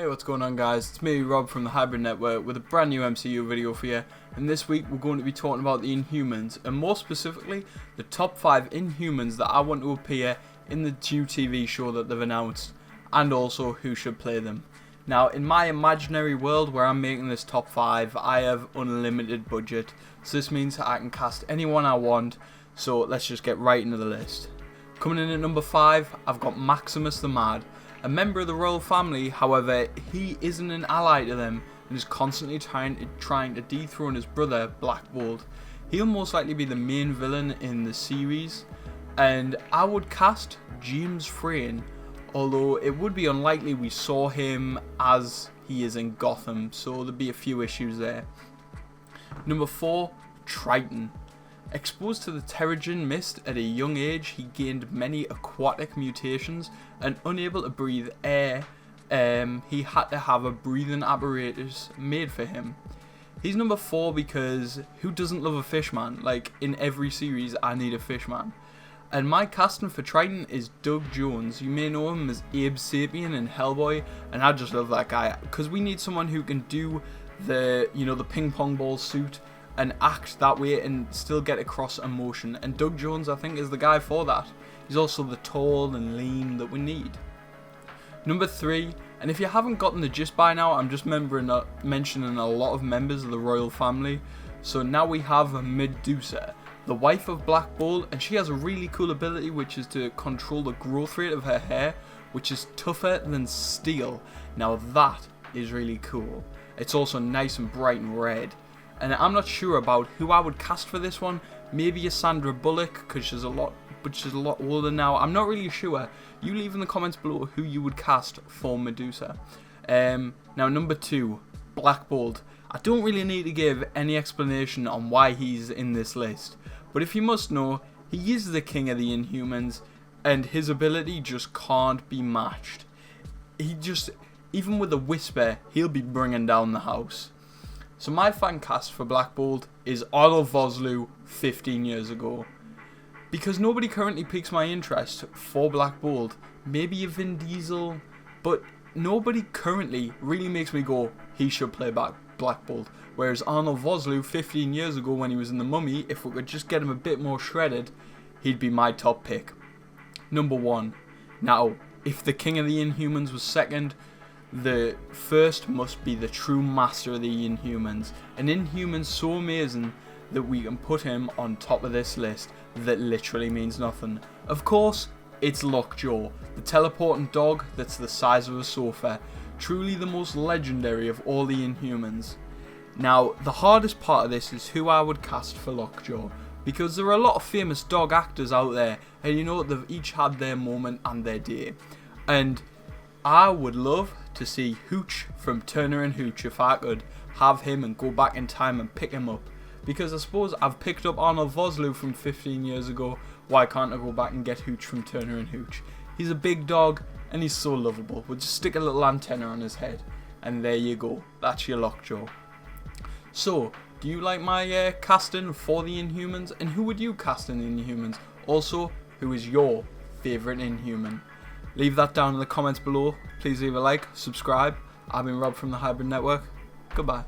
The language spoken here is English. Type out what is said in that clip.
What's going on, guys? It's me, Rob from the Hybrid Network, with a brand new MCU video for you. And this week we're going to be talking about the Inhumans, and more specifically the top 5 Inhumans that I want to appear in the new TV show that they've announced, and also who should play them. Now, in my imaginary world where I'm making this top 5, I have unlimited budget, so this means I can cast anyone I want. So let's just get right into the list. Coming in at number 5, I've got Maximus the Mad. A member of the royal family, however, he isn't an ally to them and is constantly trying to dethrone his brother, Black Bolt. He'll most likely be the main villain in the series, and I would cast James Frayne, although it would be unlikely we saw him as he is in Gotham, so there'd be a few issues there. Number 4, Triton. Exposed to the Terrigen mist at a young age, he gained many aquatic mutations, and unable to breathe air, he had to have a breathing apparatus made for him. He's number 4 because who doesn't love a fishman? Like, in every series I need a fishman. And my casting for Triton is Doug Jones. You may know him as Abe Sapien in Hellboy, and I just love that guy because we need someone who can do the ping pong ball suit and act that way and still get across emotion, and Doug Jones I think is the guy for that. He's also the tall and lean that we need. Number 3, and if you haven't gotten the gist by now, I'm just mentioning a lot of members of the royal family. So now we have Medusa, the wife of Black Bolt, and she has a really cool ability which is to control the growth rate of her hair, which is tougher than steel. Now that is really cool. It's also nice and bright and red. And I'm not sure about who I would cast for this one. Maybe a Sandra Bullock, because she's a lot older now. I'm not really sure. You leave in the comments below who you would cast for Medusa. Now, number 2, Black Bolt. I don't really need to give any explanation on why he's in this list, but if you must know, he is the king of the Inhumans, and his ability just can't be matched. Even with a whisper, he'll be bringing down the house. So my fan cast for Black Bolt is Arnold Vosloo 15 years ago. Because nobody currently piques my interest for Black Bolt, maybe a Vin Diesel, but nobody currently really makes me go, he should play Black Bolt. Whereas Arnold Vosloo 15 years ago when he was in The Mummy, if we could just get him a bit more shredded, he'd be my top pick. Number 1. Now, if the King of the Inhumans was second, the first must be the true master of the Inhumans. An Inhuman so amazing that we can put him on top of this list that literally means nothing. Of course, it's Lockjaw, the teleporting dog that's the size of a sofa. Truly the most legendary of all the Inhumans. Now, the hardest part of this is who I would cast for Lockjaw, because there are a lot of famous dog actors out there, and they've each had their moment and their day. And I would love to see Hooch from Turner and Hooch if I could have him and go back in time and pick him up. Because I suppose I've picked up Arnold Vosloo from 15 years ago, why can't I go back and get Hooch from Turner and Hooch? He's a big dog and he's so lovable. We'll just stick a little antenna on his head and there you go, that's your Lockjaw. So, do you like my casting for the Inhumans, and who would you cast in the Inhumans? Also, who is your favourite Inhuman? Leave that down in the comments below. Please leave a like, subscribe. I've been Rob from the Hybrid Network. Goodbye.